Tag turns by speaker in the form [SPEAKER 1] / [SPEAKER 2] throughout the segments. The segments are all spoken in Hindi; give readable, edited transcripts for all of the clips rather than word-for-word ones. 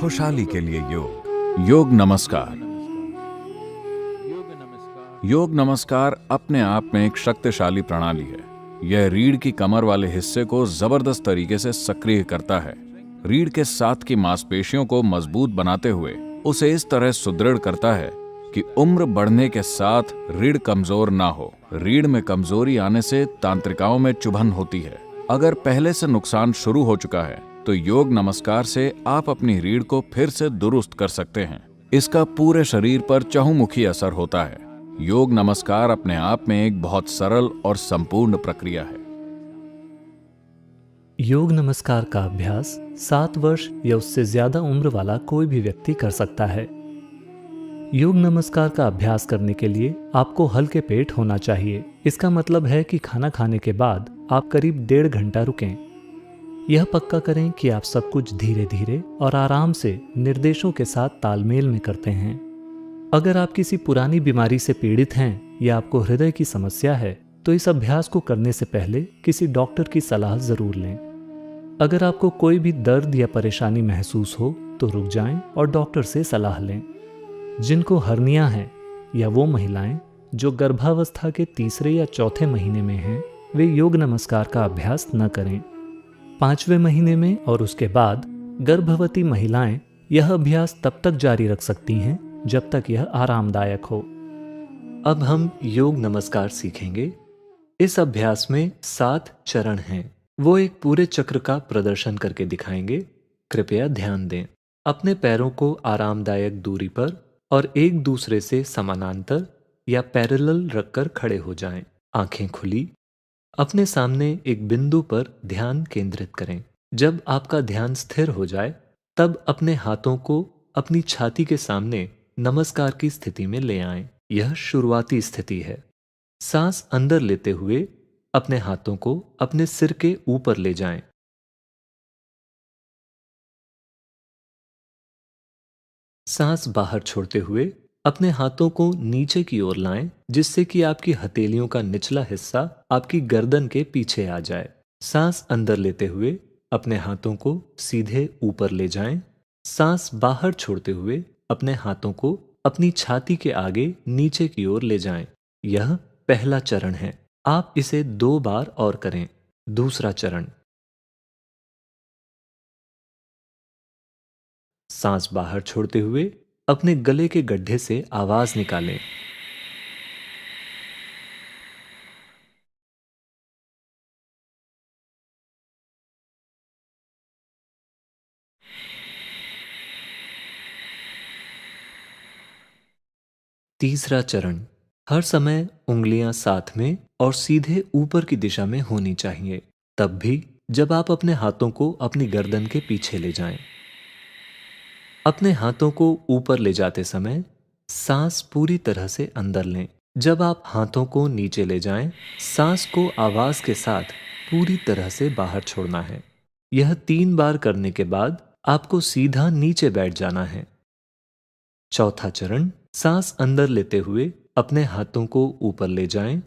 [SPEAKER 1] खुशहाली के लिए योग। योग नमस्कार। योग नमस्कार अपने आप में एक शक्तिशाली प्रणाली है। यह रीढ़ की कमर वाले हिस्से को जबरदस्त तरीके से सक्रिय करता है। रीढ़ के साथ की मांसपेशियों को मजबूत बनाते हुए उसे इस तरह सुदृढ़ करता है कि उम्र बढ़ने के साथ रीढ़ कमजोर ना हो। रीढ़ में कमजोरी आने से तांत्रिकाओं में चुभन होती है। अगर पहले से नुकसान शुरू हो चुका है तो योग नमस्कार से आप अपनी रीढ़ को फिर से दुरुस्त कर सकते हैं। इसका पूरे शरीर पर चहुमुखी असर होता है। योग नमस्कार अपने आप में एक बहुत सरल और संपूर्ण प्रक्रिया है।
[SPEAKER 2] योग नमस्कार का अभ्यास 7 वर्ष या उससे ज्यादा उम्र वाला कोई भी व्यक्ति कर सकता है। योग नमस्कार का अभ्यास करने के लिए आपको हल्के पेट होना चाहिए। इसका मतलब है कि खाना खाने के बाद आप करीब 1.5 घंटा रुकें। यह पक्का करें कि आप सब कुछ धीरे धीरे और आराम से निर्देशों के साथ तालमेल में करते हैं। अगर आप किसी पुरानी बीमारी से पीड़ित हैं या आपको हृदय की समस्या है तो इस अभ्यास को करने से पहले किसी डॉक्टर की सलाह जरूर लें। अगर आपको कोई भी दर्द या परेशानी महसूस हो तो रुक जाएं और डॉक्टर से सलाह लें। जिनको हर्निया है या वो महिलाएं जो गर्भावस्था के तीसरे या चौथे महीने में हैं, वे योग नमस्कार का अभ्यास न करें। 5वें महीने में और उसके बाद गर्भवती महिलाएं यह अभ्यास तब तक जारी रख सकती हैं जब तक यह आरामदायक हो। अब हम योग नमस्कार सीखेंगे। इस अभ्यास में 7 चरण हैं। वो एक पूरे चक्र का प्रदर्शन करके दिखाएंगे। कृपया ध्यान दें। अपने पैरों को आरामदायक दूरी पर और एक दूसरे से समानांतर या पैरेलल रखकर खड़े हो जाएं। आंखें खुली। अपने सामने एक बिंदु पर ध्यान केंद्रित करें। जब आपका ध्यान स्थिर हो जाए तब अपने हाथों को अपनी छाती के सामने नमस्कार की स्थिति में ले आएं। यह शुरुआती स्थिति है। सांस अंदर लेते हुए अपने हाथों को अपने सिर के ऊपर ले जाएं। सांस बाहर छोड़ते हुए अपने हाथों को नीचे की ओर लाएं, जिससे कि आपकी हथेलियों का निचला हिस्सा आपकी गर्दन के पीछे आ जाए। सांस अंदर लेते हुए अपने हाथों को सीधे ऊपर ले जाएं। सांस बाहर छोड़ते हुए अपने हाथों को अपनी छाती के आगे नीचे की ओर ले जाएं। यह पहला चरण है। आप इसे 2 बार और करें। दूसरा चरण। सांस बाहर छोड़ते हुए अपने गले के गड्ढे से आवाज निकालें। तीसरा चरण। हर समय उंगलियां साथ में और सीधे ऊपर की दिशा में होनी चाहिए, तब भी जब आप अपने हाथों को अपनी गर्दन के पीछे ले जाएं। अपने हाथों को ऊपर ले जाते समय सांस पूरी तरह से अंदर लें। जब आप हाथों को नीचे ले जाएं, सांस को आवाज के साथ पूरी तरह से बाहर छोड़ना है। यह 3 बार करने के बाद आपको सीधा नीचे बैठ जाना है। चौथा चरण। सांस अंदर लेते हुए अपने हाथों को ऊपर ले जाएं।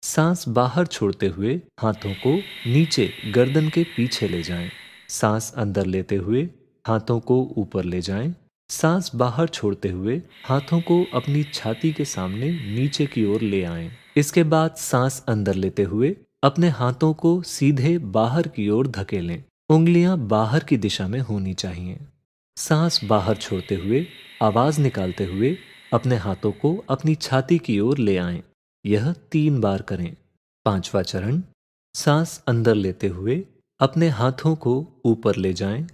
[SPEAKER 2] सांस बाहर छोड़ते हुए हाथों को नीचे गर्दन के पीछे ले जाएं। सांस अंदर लेते हुए हाथों को ऊपर ले जाएं। सांस बाहर छोड़ते हुए हाथों को अपनी छाती के सामने नीचे की ओर ले आएं। इसके बाद सांस अंदर लेते हुए अपने हाथों को सीधे बाहर की ओर धकेलें। उंगलियां बाहर की दिशा में होनी चाहिए। सांस बाहर छोड़ते हुए आवाज निकालते हुए अपने हाथों को अपनी छाती की ओर ले आएं। यह 3 बार करें। 5वां चरण। सांस अंदर लेते हुए अपने हाथों को ऊपर ले जाएं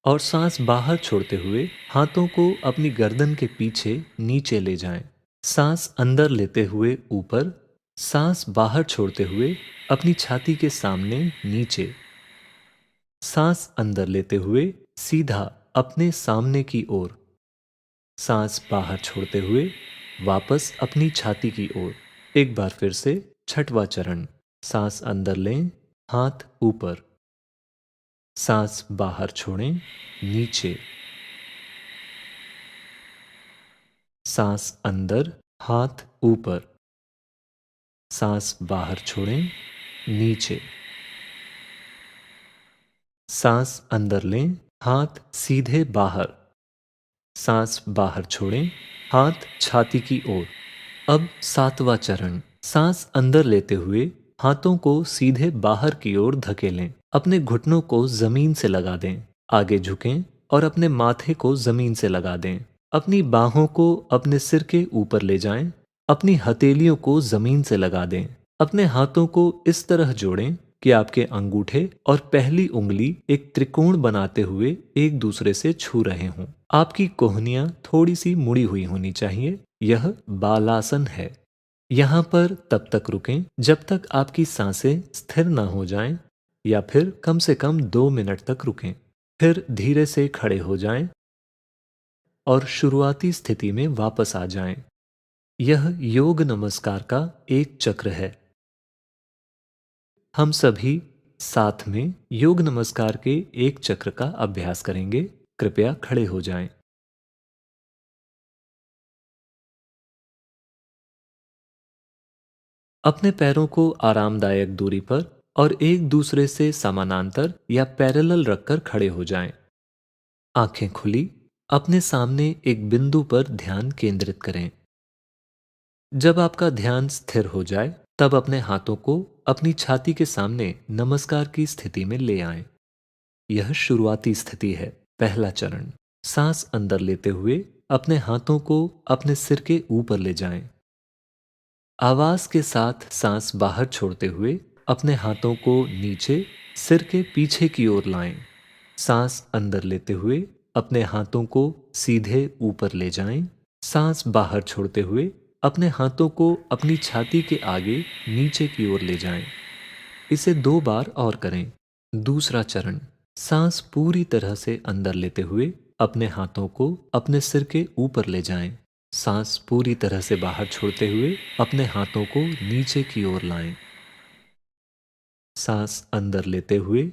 [SPEAKER 2] और सांस बाहर छोड़ते हुए हाथों को अपनी गर्दन के पीछे नीचे ले जाएं। सांस अंदर लेते हुए ऊपर, सांस बाहर छोड़ते हुए अपनी छाती के सामने नीचे। सांस अंदर लेते हुए सीधा अपने सामने की ओर। सांस बाहर छोड़ते हुए वापस अपनी छाती की ओर। एक बार फिर से 6वां चरण। सांस अंदर लें, हाथ ऊपर। सांस बाहर छोड़ें, नीचे। सांस अंदर, हाथ ऊपर। सांस बाहर छोड़ें, नीचे। सांस अंदर लें, हाथ सीधे बाहर। सांस बाहर छोड़ें, हाथ छाती की ओर। अब सातवां चरण, सांस अंदर लेते हुए हाथों को सीधे बाहर की ओर धकेलें। अपने घुटनों को जमीन से लगा दें। आगे झुकें और अपने माथे को जमीन से लगा दें। अपनी बाहों को अपने सिर के ऊपर ले जाएं। अपनी हथेलियों को जमीन से लगा दें। अपने हाथों को इस तरह जोड़ें कि आपके अंगूठे और पहली उंगली एक त्रिकोण बनाते हुए एक दूसरे से छू रहे हों। आपकी कोहनियां थोड़ी सी मुड़ी हुई होनी चाहिए। यह बालासन है। यहाँ पर तब तक रुकें जब तक आपकी सांसें स्थिर न हो जाएं, या फिर कम से कम 2 मिनट तक रुकें। फिर धीरे से खड़े हो जाएं और शुरुआती स्थिति में वापस आ जाएं। यह योग नमस्कार का एक चक्र है। हम सभी साथ में योग नमस्कार के एक चक्र का अभ्यास करेंगे। कृपया खड़े हो जाएं। अपने पैरों को आरामदायक दूरी पर और एक दूसरे से समानांतर या पैरेलल रखकर खड़े हो जाएं। आंखें खुली, अपने सामने एक बिंदु पर ध्यान केंद्रित करें। जब आपका ध्यान स्थिर हो जाए, तब अपने हाथों को अपनी छाती के सामने नमस्कार की स्थिति में ले आएं। यह शुरुआती स्थिति है। पहला चरण, सांस अंदर लेते हुए अपने हाथों को अपने सिर के ऊपर ले जाएं। आवाज के साथ सांस बाहर छोड़ते हुए अपने हाथों को नीचे सिर के पीछे की ओर लाएं। सांस अंदर लेते हुए अपने हाथों को सीधे ऊपर ले जाएं। सांस बाहर छोड़ते हुए अपने हाथों को अपनी छाती के आगे नीचे की ओर ले जाएं। इसे 2 बार और करें। दूसरा चरण, सांस पूरी तरह से अंदर लेते हुए अपने हाथों को अपने सिर के ऊपर ले जाएं। सांस पूरी तरह से बाहर छोड़ते हुए अपने हाथों को नीचे की ओर लाएं। सांस अंदर लेते हुए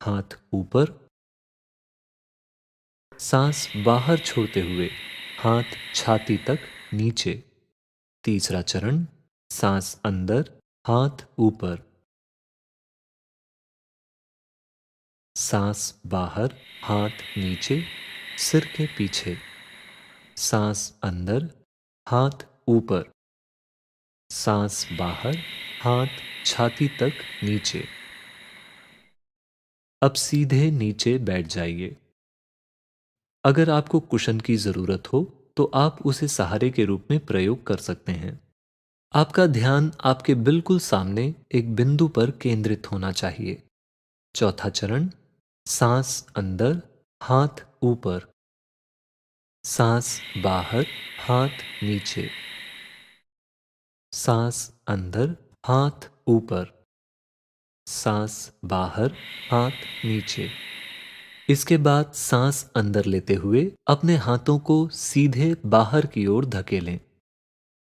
[SPEAKER 2] हाथ ऊपर। सांस बाहर छोड़ते हुए हाथ छाती तक नीचे। तीसरा चरण, सांस अंदर, हाथ ऊपर। सांस बाहर, हाथ नीचे, सिर के पीछे। सांस अंदर, हाथ ऊपर। सांस बाहर, हाथ छाती तक नीचे। अब सीधे नीचे बैठ जाइए। अगर आपको कुशन की जरूरत हो तो आप उसे सहारे के रूप में प्रयोग कर सकते हैं। आपका ध्यान आपके बिल्कुल सामने एक बिंदु पर केंद्रित होना चाहिए। चौथा चरण, सांस अंदर, हाथ ऊपर। सांस बाहर, हाथ नीचे। सांस अंदर, हाथ ऊपर। सांस बाहर, हाथ नीचे। इसके बाद सांस अंदर लेते हुए अपने हाथों को सीधे बाहर की ओर धकेलें।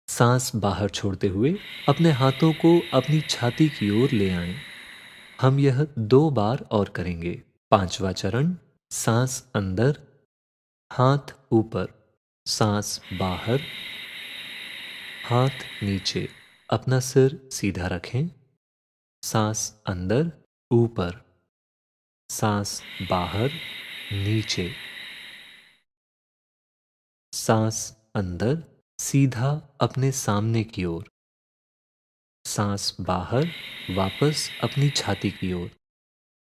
[SPEAKER 2] सांस बाहर छोड़ते हुए अपने हाथों को अपनी छाती की ओर ले आएं। हम यह 2 बार और करेंगे। पांचवा चरण, सांस अंदर, हाथ ऊपर। सांस बाहर, हाथ नीचे। अपना सिर सीधा रखें। सांस अंदर, ऊपर। सांस बाहर, नीचे। सांस अंदर, सीधा अपने सामने की ओर। सांस बाहर, वापस अपनी छाती की ओर।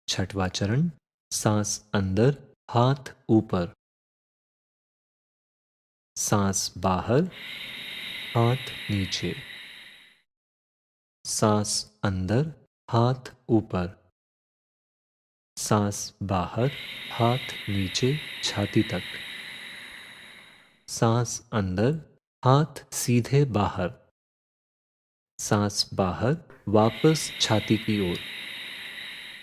[SPEAKER 2] छठवां चरण, सांस अंदर, हाथ ऊपर। सांस बाहर, हाथ नीचे। सांस अंदर, हाथ ऊपर। सांस बाहर, हाथ नीचे, छाती तक। सांस अंदर, हाथ सीधे बाहर। सांस बाहर, वापस छाती की ओर।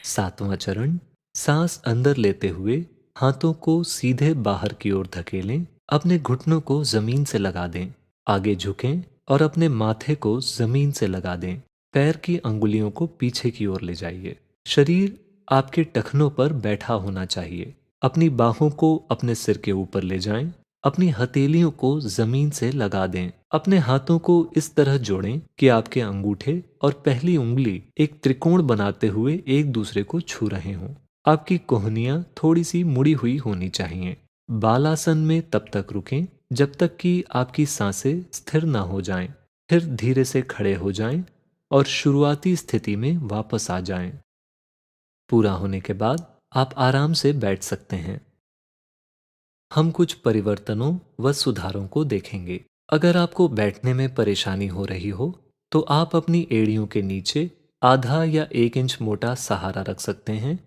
[SPEAKER 2] सातवां चरण, सांस अंदर लेते हुए हाथों को सीधे बाहर की ओर धकेलें। अपने घुटनों को जमीन से लगा दें। आगे झुकें और अपने माथे को जमीन से लगा दें। पैर की अंगुलियों को पीछे की ओर ले जाइए। शरीर आपके टखनों पर बैठा होना चाहिए। अपनी बाहों को अपने सिर के ऊपर ले जाएं। अपनी हथेलियों को जमीन से लगा दें। अपने हाथों को इस तरह जोड़ें कि आपके अंगूठे और पहली उंगली एक त्रिकोण बनाते हुए एक दूसरे को छू रहे हों। आपकी कोहनियां थोड़ी सी मुड़ी हुई होनी चाहिए। बालासन में तब तक रुकें जब तक कि आपकी सांसें स्थिर ना हो जाएं। फिर धीरे से खड़े हो जाएं और शुरुआती स्थिति में वापस आ जाएं। पूरा होने के बाद आप आराम से बैठ सकते हैं। हम कुछ परिवर्तनों व सुधारों को देखेंगे। अगर आपको बैठने में परेशानी हो रही हो तो आप अपनी एड़ियों के नीचे आधा या 1 इंच मोटा सहारा रख सकते हैं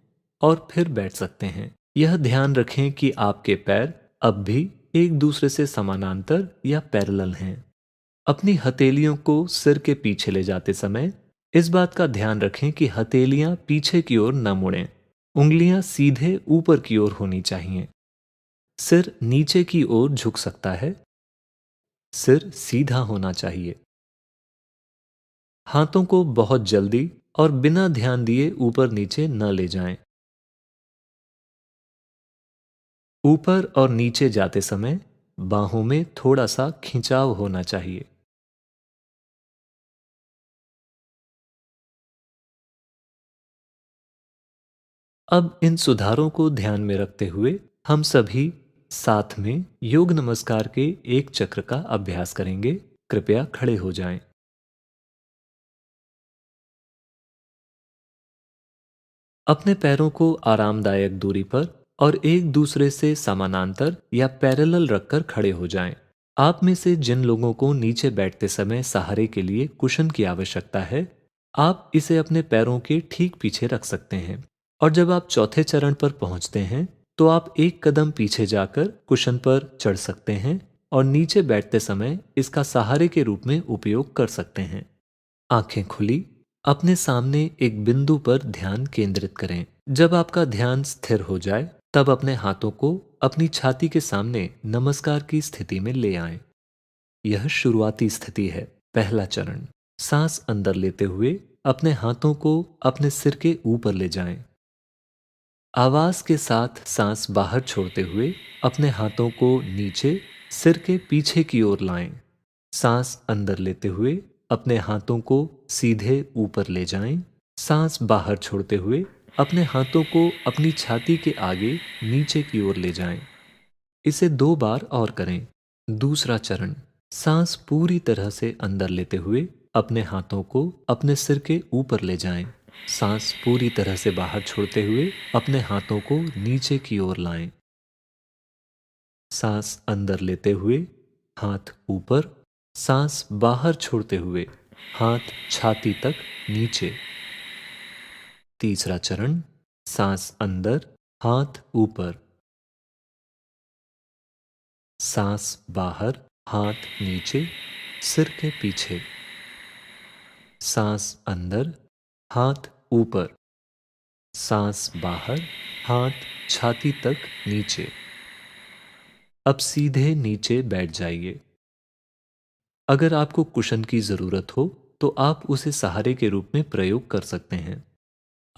[SPEAKER 2] और फिर बैठ सकते हैं। यह ध्यान रखें कि आपके पैर अब भी एक दूसरे से समानांतर या पैरेलल हैं। अपनी हथेलियों को सिर के पीछे ले जाते समय इस बात का ध्यान रखें कि हथेलियां पीछे की ओर न मुड़ें। उंगलियां सीधे ऊपर की ओर होनी चाहिए। सिर नीचे की ओर झुक सकता है। सिर सीधा होना चाहिए। हाथों को बहुत जल्दी और बिना ध्यान दिए ऊपर नीचे न ले जाएं। ऊपर और नीचे जाते समय बाहों में थोड़ा सा खिंचाव होना चाहिए। अब इन सुधारों को ध्यान में रखते हुए हम सभी साथ में योग नमस्कार के एक चक्र का अभ्यास करेंगे। कृपया खड़े हो जाएं। अपने पैरों को आरामदायक दूरी पर और एक दूसरे से समानांतर या पैरेलल रखकर खड़े हो जाएं। आप में से जिन लोगों को नीचे बैठते समय सहारे के लिए कुशन की आवश्यकता है, आप इसे अपने पैरों के ठीक पीछे रख सकते हैं। और जब आप चौथे चरण पर पहुंचते हैं तो आप एक कदम पीछे जाकर कुशन पर चढ़ सकते हैं और नीचे बैठते समय इसका सहारे के रूप में उपयोग कर सकते हैं। आंखें खुली अपने सामने एक बिंदु पर ध्यान केंद्रित करें। जब आपका ध्यान स्थिर हो जाए तब अपने हाथों को अपनी छाती के सामने नमस्कार की स्थिति में ले आएं। यह शुरुआती स्थिति है। पहला चरण। सांस अंदर लेते हुए अपने हाथों को अपने सिर के ऊपर ले जाएं। आवाज के साथ सांस बाहर छोड़ते हुए अपने हाथों को नीचे सिर के पीछे की ओर लाएं। सांस अंदर लेते हुए अपने हाथों को सीधे ऊपर ले जाएं। सांस बाहर छोड़ते हुए अपने हाथों को अपनी छाती के आगे नीचे की ओर ले जाएं। इसे 2 बार और करें। दूसरा चरण। सांस पूरी तरह से अंदर लेते हुए अपने हाथों को अपने सिर के ऊपर ले जाएं। सांस पूरी तरह से बाहर छोड़ते हुए अपने हाथों को नीचे की ओर लाएं। सांस अंदर लेते हुए हाथ ऊपर। सांस बाहर छोड़ते हुए हाथ छाती तक नीचे। तीसरा चरण। सांस अंदर, हाथ ऊपर। सांस बाहर, हाथ नीचे, सिर के पीछे। सांस अंदर, हाथ ऊपर। सांस बाहर, हाथ छाती तक नीचे। अब सीधे नीचे बैठ जाइए। अगर आपको कुशन की जरूरत हो तो आप उसे सहारे के रूप में प्रयोग कर सकते हैं।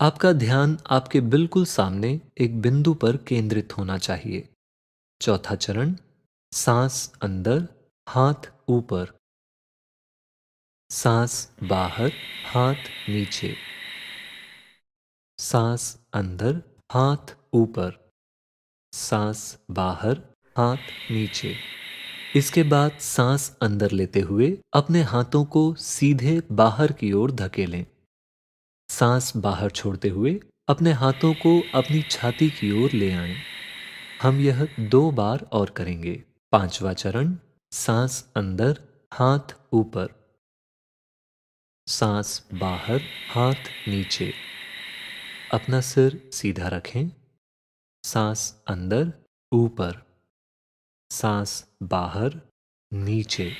[SPEAKER 2] आपका ध्यान आपके बिल्कुल सामने एक बिंदु पर केंद्रित होना चाहिए। चौथा चरण। सांस अंदर, हाथ ऊपर। सांस बाहर, हाथ नीचे। सांस अंदर, हाथ ऊपर। सांस बाहर, हाथ नीचे। इसके बाद सांस अंदर लेते हुए अपने हाथों को सीधे बाहर की ओर धकेलें। सांस बाहर छोड़ते हुए अपने हाथों को अपनी छाती की ओर ले आएं। हम यह 2 बार और करेंगे। पांचवा चरण। सांस अंदर, हाथ ऊपर। सांस बाहर, हाथ नीचे। अपना सिर सीधा रखें। सांस अंदर, ऊपर। सांस बाहर, नीचे।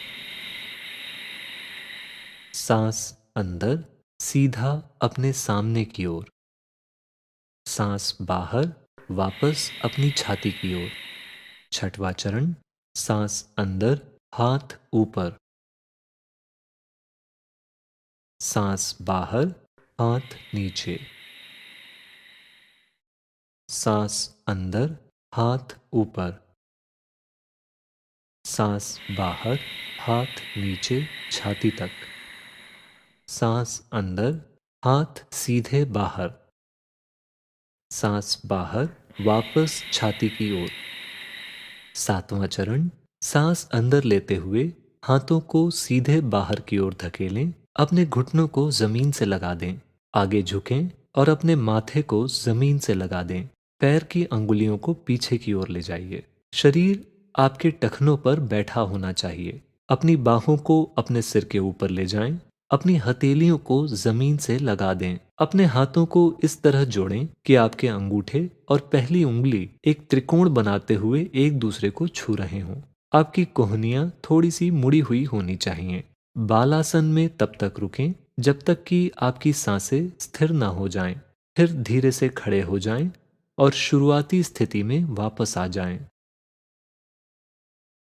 [SPEAKER 2] सांस अंदर, सीधा अपने सामने की ओर। सांस बाहर, वापस अपनी छाती की ओर। छठवां चरण। सांस अंदर, हाथ ऊपर। सांस बाहर, हाथ नीचे। सांस अंदर, हाथ ऊपर। सांस बाहर, हाथ नीचे, छाती तक। सांस अंदर, हाथ सीधे बाहर। सांस बाहर, वापस छाती की ओर। सातवां चरण, सांस अंदर लेते हुए हाथों को सीधे बाहर की ओर धकेलें। अपने घुटनों को जमीन से लगा दें। आगे झुकें और अपने माथे को जमीन से लगा दें। पैर की अंगुलियों को पीछे की ओर ले जाइए। शरीर आपके टखनों पर बैठा होना चाहिए। अपनी बाहों को अपने सिर के ऊपर ले जाएं। अपनी हथेलियों को जमीन से लगा दें। अपने हाथों को इस तरह जोड़ें कि आपके अंगूठे और पहली उंगली एक त्रिकोण बनाते हुए एक दूसरे को छू रहे हों। आपकी कोहनियां थोड़ी सी मुड़ी हुई होनी चाहिए। बालासन में तब तक रुकें जब तक कि आपकी सांसें स्थिर ना हो जाएं। फिर धीरे से खड़े हो जाएं और शुरुआती स्थिति में वापस आ जाएं।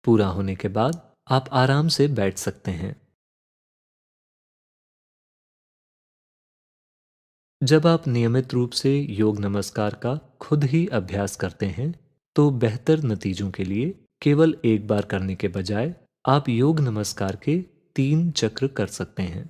[SPEAKER 2] पूरा होने के बाद आप आराम से बैठ सकते हैं। जब आप नियमित रूप से योग नमस्कार का खुद ही अभ्यास करते हैं, तो बेहतर नतीजों के लिए केवल एक बार करने के बजाय आप योग नमस्कार के 3 चक्र कर सकते हैं।